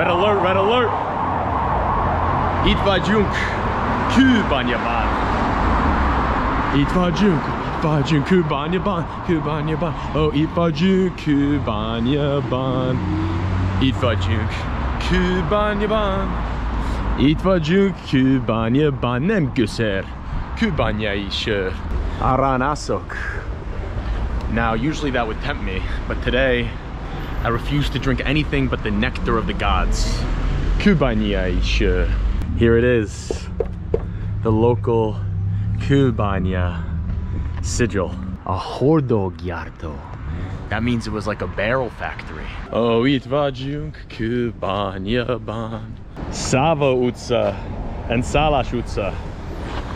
Red alert, red alert. Itt vagyunk Kőbányában. Itt vagyunk Kőbányában, Kőbányában. Oh, itt vagyunk Kőbányában. Itt vagyunk Kőbányában. Itt vagyunk Kőbányában. Nem göszer. Kőbányai sör. Aranaszok. Now, usually that would tempt me, but today I refuse to drink anything but the nectar of the gods. Kőbányai sör. Here it is, the local Kőbánya sigil. A hordógyártó. That means it was like a barrel factory. Oh, itt vagyunk Kőbányában. Sava utca and Szálás utca.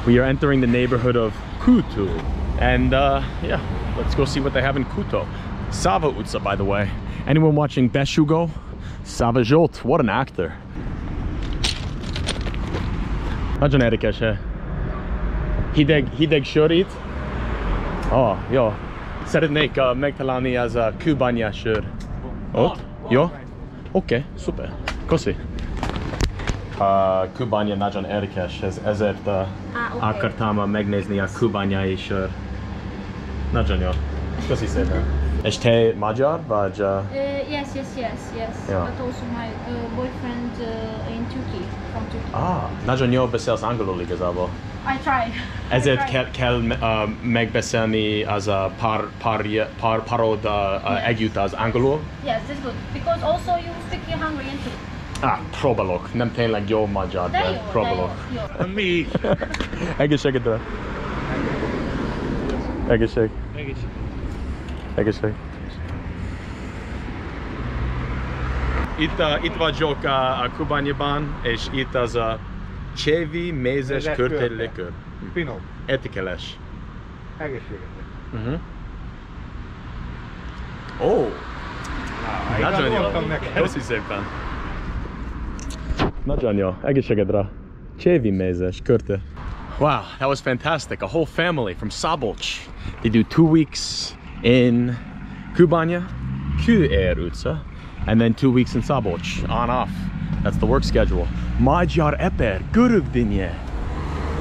We are entering the neighborhood of Kutu. And yeah, let's go see what they have in Kuto. Sava utca, by the way. Anyone watching Besugo? Sava Zsolt, what an actor. Nagyon érdekes, he? Hideg sör itt? Oh, jó. Szeretnék megtalálni az a Kőbánya sör. Ott? Jó? Oké, szuper. Köszi. Kőbánya nagyon érdekes, ezért akartam megnézni a kőbányai sör. Nagyon jó. Köszi szépen. És te magyar vagy? Yes. Yeah. But also my boyfriend in Turkey, from Turkey. Nagyon jó beszélsz angolul igazából. I try. Ezért kell megbeszélni az párod együtt az angolul? Yes, that's good. Because also you speak Hungarian too. Próbálok. Nem tényleg jó magyar, de próbálok. Mi? Egészségedre. Egészség. Egészség. Itt vagyok a Kőbányában, és itt az a csévi mézes körtélikör. Finom. Etikeles. Egészségetek. Ó! Nagyon jó. Köszi szépen. Nagyon jó. Egészségedre. Csévi mézes körte. Wow, that was fantastic. A whole family from Szabolcs. They do 2 weeks in Kőbánya, Kőér utca, and then 2 weeks in Szabolcs, on off. That's the work schedule. Magyar eper, görögdinye.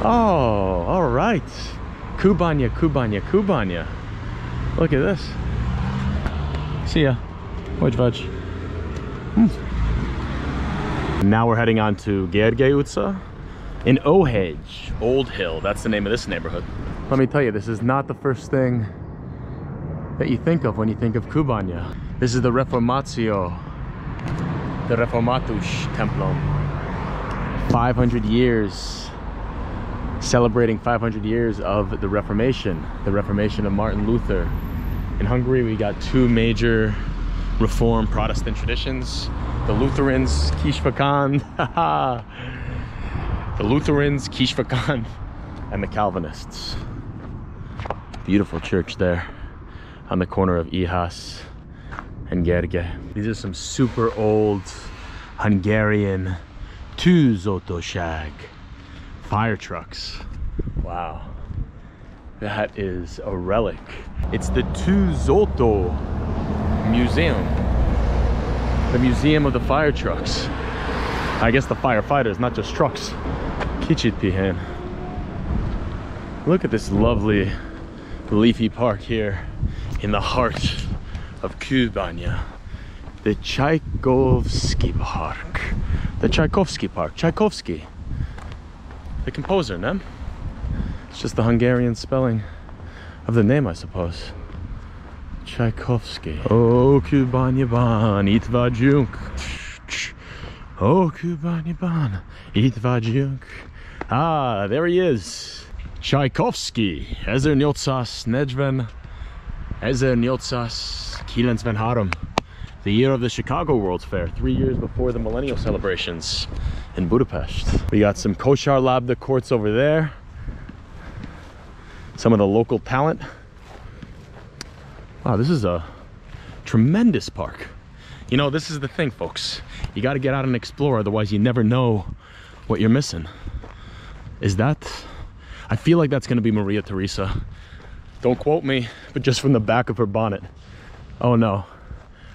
Oh, all right. Kőbánya, Kőbánya, Kőbánya. Look at this. See ya. Hogy vagy? Now we're heading on to Gergely utca in Óhegy, Old Hill. That's the name of this neighborhood. Let me tell you, this is not the first thing that you think of when you think of Kőbánya. This is the Reformatio, the Reformatus Templom. 500 years, celebrating 500 years of the Reformation of Martin Luther. In Hungary, we got 2 major Reform Protestant traditions. The Lutherans, Kisvakan, the Lutherans, Kisvakan, and the Calvinists. Beautiful church there on the corner of Ihas and Gerge. These are some super old Hungarian tűzoltóság fire trucks. Wow, that is a relic. It's the Tűzoltó Museum, the museum of the fire trucks. I guess the firefighters, not just trucks. Kicsit pihen. Look at this lovely leafy park here in the heart of Kőbánya. The Tchaikovsky Park. The Tchaikovsky Park. Tchaikovsky. The composer, no? It's just the Hungarian spelling of the name, I suppose. Tchaikovsky. Oh, Kőbányában, itt vagyunk. Oh, Kőbányában, itt vagyunk. Ah, there he is. Tchaikovsky, 1893, the year of the Chicago World's Fair, 3 years before the millennial celebrations in Budapest. We got some Koshar Labda courts over there, some of the local talent. Wow, this is a tremendous park. You know, this is the thing, folks. You got to get out and explore, otherwise you never know what you're missing. Is that? I feel like that's going to be Maria Theresa. Don't quote me, but just from the back of her bonnet. Oh no.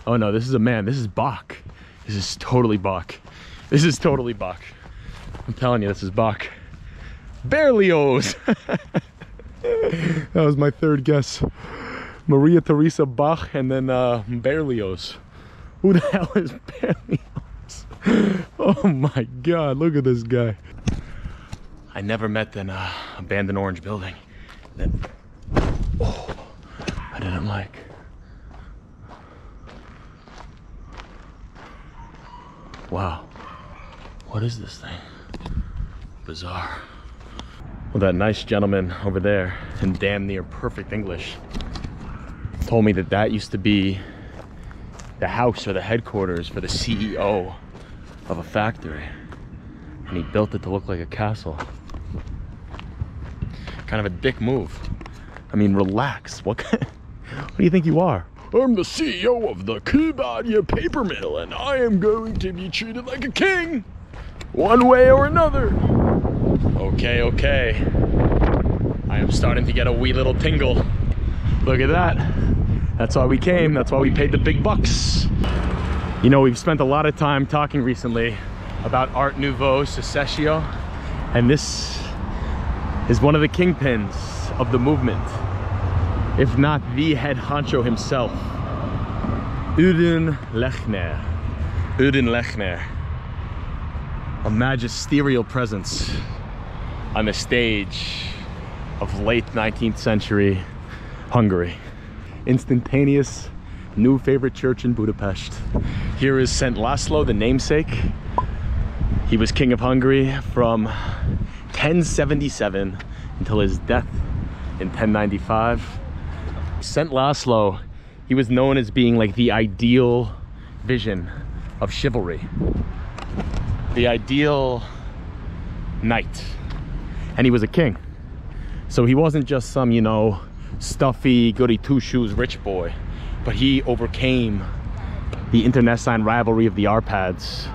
Oh no, this is a man. This is Bach. This is totally Bach. This is totally Bach. I'm telling you, this is Bach. Berlioz. That was my third guess. Maria Theresa Bach and then Berlioz. Who the hell is Berlioz? Oh my God, look at this guy. I never met an abandoned orange building that I didn't like. Wow, what is this thing? Bizarre. Well, that nice gentleman over there in damn near perfect English told me that that used to be the house or the headquarters for the CEO of a factory, and he built it to look like a castle. Kind of a dick move. I mean, relax. What do you think you are? I'm the CEO of the Kőbánya paper mill, and I am going to be treated like a king, one way or another. Okay, okay. I am starting to get a wee little tingle. Look at that. That's why we came. That's why we paid the big bucks. You know, we've spent a lot of time talking recently about Art Nouveau Secession, and this is one of the kingpins of the movement, if not the head honcho himself, Ödön Lechner. Ödön Lechner, a magisterial presence on the stage of late 19th century Hungary. Instantaneous new favorite church in Budapest. Here is Szent László, the namesake. He was king of Hungary from 1077 until his death in 1095. Szent László, he was known as being like the ideal vision of chivalry, the ideal knight, and he was a king. So he wasn't just some, you know, stuffy, goody two-shoes rich boy, but he overcame the internecine rivalry of the Arpads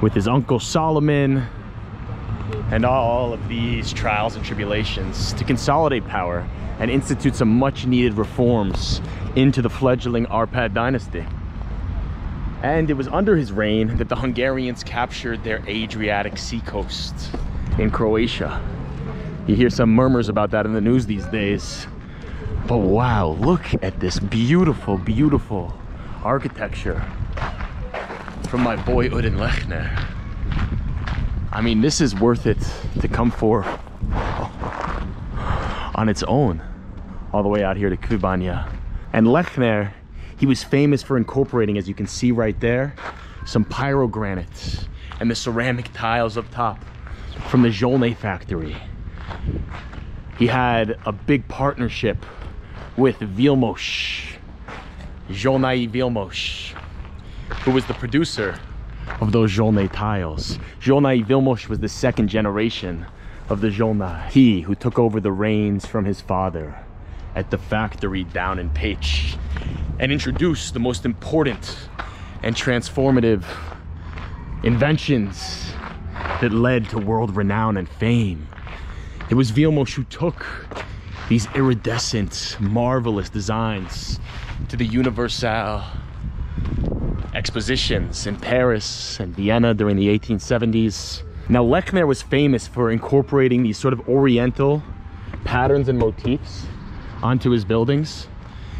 with his uncle Solomon and all of these trials and tribulations to consolidate power and institute some much needed reforms into the fledgling Arpad dynasty. And it was under his reign that the Hungarians captured their Adriatic seacoast in Croatia. You hear some murmurs about that in the news these days. But wow, look at this beautiful, beautiful architecture from my boy Ödön Lechner. I mean, this is worth it to come for on its own, all the way out here to Kőbánya. And Lechner, he was famous for incorporating, as you can see right there, some pyrogranite and the ceramic tiles up top from the Zsolnay factory. He had a big partnership with Vilmos, Zsolnay Vilmos, who was the producer of those Zsolnay tiles. Zsolnay Vilmos was the second generation of the Zsolnay. He who took over the reins from his father at the factory down in Pécs and introduced the most important and transformative inventions that led to world renown and fame. It was Vilmos who took these iridescent, marvelous designs to the Universal expositions in Paris and Vienna during the 1870s. Now, Lechner was famous for incorporating these sort of oriental patterns and motifs onto his buildings.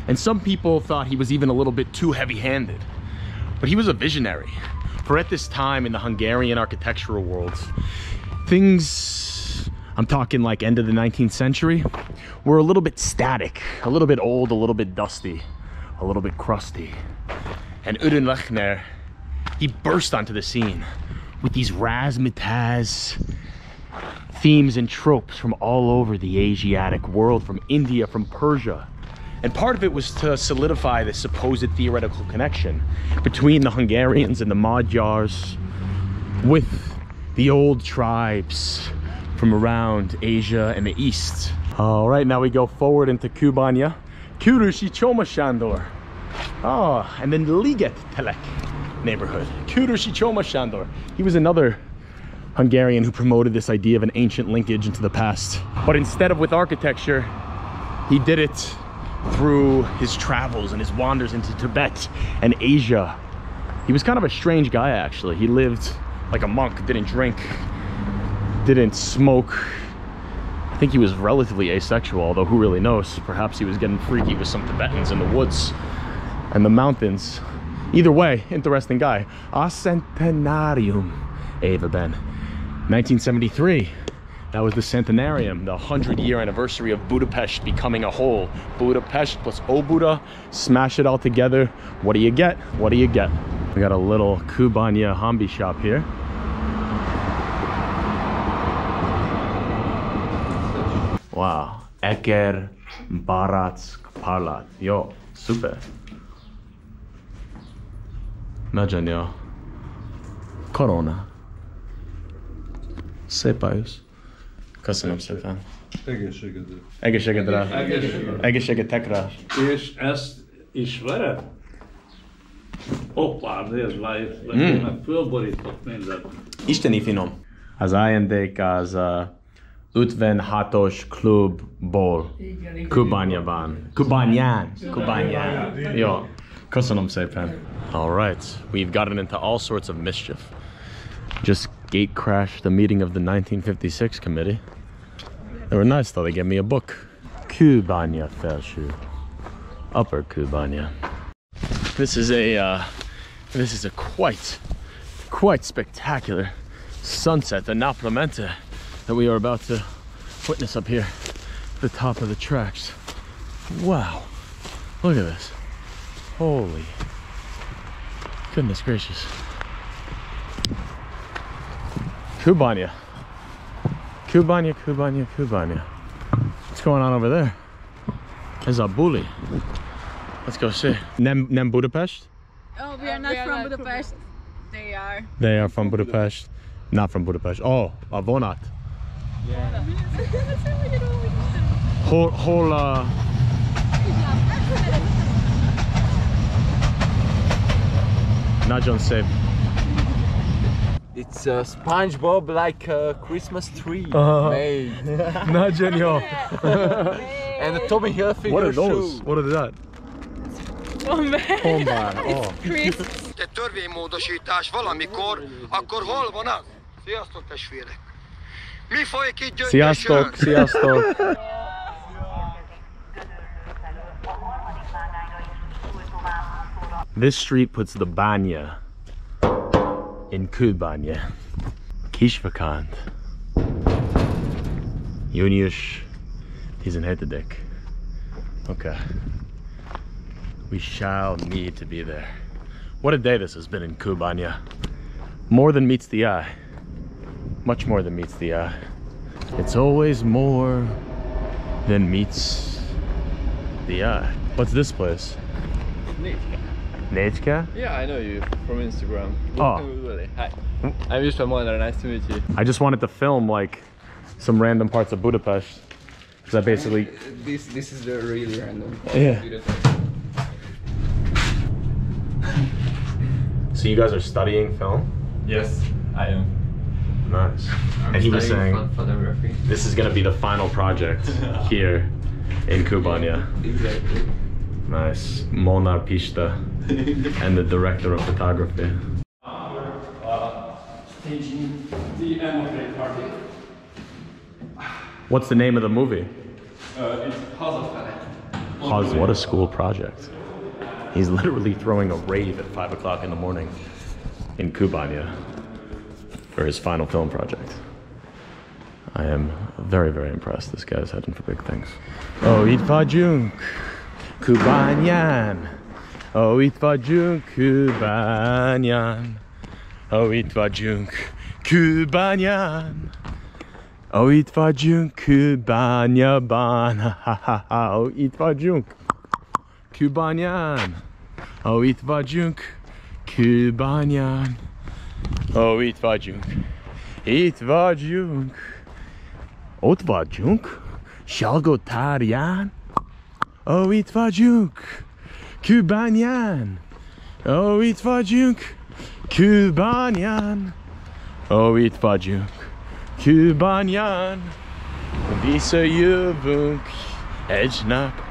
And some people thought he was even a little bit too heavy-handed. But he was a visionary. For at this time in the Hungarian architectural world, things, I'm talking like end of the 19th century, were a little bit static, a little bit old, a little bit dusty, a little bit crusty. And Ödön Lechner, he burst onto the scene with these razzmatazz themes and tropes from all over the Asiatic world, from India, from Persia. And part of it was to solidify the supposed theoretical connection between the Hungarians and the Magyars with the old tribes from around Asia and the East. All right, now we go forward into Kőbánya. Kőrösi Csoma Sándor. Oh, and then Liget Telek neighborhood. Kőrösi Csoma Sándor. He was another Hungarian who promoted this idea of an ancient linkage into the past. But instead of with architecture, he did it through his travels and his wanders into Tibet and Asia He was kind of a strange guy, actually. He lived like a monk, didn't drink, didn't smoke. I think he was relatively asexual, although who really knows? Perhaps he was getting freaky with some Tibetans in the woods and the mountains. Either way, interesting guy. A centenarium, Eva Ben. 1973, that was the centenarium, the 100-year anniversary of Budapest becoming a whole. Budapest plus Óbuda, smash it all together. What do you get? What do you get? We got a little Kőbánya hobby shop here. Wow, Eker Baratsk Parlat. Jó, szuper. Nagyon jó. Korona. Szép pályos. Köszönöm szépen. Egészségedre. Egészségedre. Egészségetekre. És ezt ismered? Hoppá, nézd live, meg fölborított mindent. Isteni finom. Az ajándék az 56-os klubból. Kőbányában. Kőbányán. Jó. Köszönöm szépen. All right, we've gotten into all sorts of mischief. Just gate crashed the meeting of the 1956 committee. They were nice though, they gave me a book. Kőbánya felső. Upper Kőbánya. This is a quite spectacular sunset, the Naplemente that we are about to witness up here at the top of the tracks. Wow, look at this. Holy goodness gracious. Kőbánya. Kőbánya, Kőbánya, Kőbánya. What's going on over there? There's a bully. Let's go see. Nem Budapest? Oh, we are not from Budapest. They are. They are from Budapest. Not from Budapest. Oh, a vonat. Yeah. Whole Nagyon szép. It's a SpongeBob like a Christmas tree made. Nagyon jó. And the Tommy Hilfiger What are those? shoe. What is that? Hombár. Oh. Egy törvénymódosítás valamikor, akkor hol van az? Sziasztok testvérek! Mi folyik itt Gyöngyösön? Sziasztok, sziasztok. This street puts the banya in Kőbánya. Kisvakant. Június 17. Okay. We shall need to be there. What a day this has been in Kőbánya. More than meets the eye. Much more than meets the eye. It's always more than meets the eye. What's this place? Nejka? Yeah, I know you from Instagram. Oh. Hi. I'm Pista Molnár, nice to meet you. I just wanted to film like some random parts of Budapest. Because I basically... This is the really random. Yeah. So you guys are studying film? Yes, I am. Nice. And he was saying photography. this is going to be the final project here in Kőbánya. Exactly. Nice. Molnár Pista and the director of photography. Staging the Emigre party. What's the name of the movie? It's Haz, what a school project. He's literally throwing a rave at 5 o'clock in the morning in Kőbánya for his final film project. I am very, very impressed. This guy's heading for big things. Oh, itt vagyunk Kőbányán. Oh, itt vagyunk Kőbányán. Oh, itt vagyunk Kőbányán. Oh, itt vagyunk Kőbányában. Oh, itt vagyunk Kőbányán. Oh, itt vagyunk Kőbányán. Oh, itt vagyunk. Itt vagyunk. Ott vagyunk. Salgótarján. Oh, itt vagyunk Kőbányán. Oh, itt vagyunk Kőbányán. Oh, itt vagyunk Kőbányán. Visszajövünk egy nap.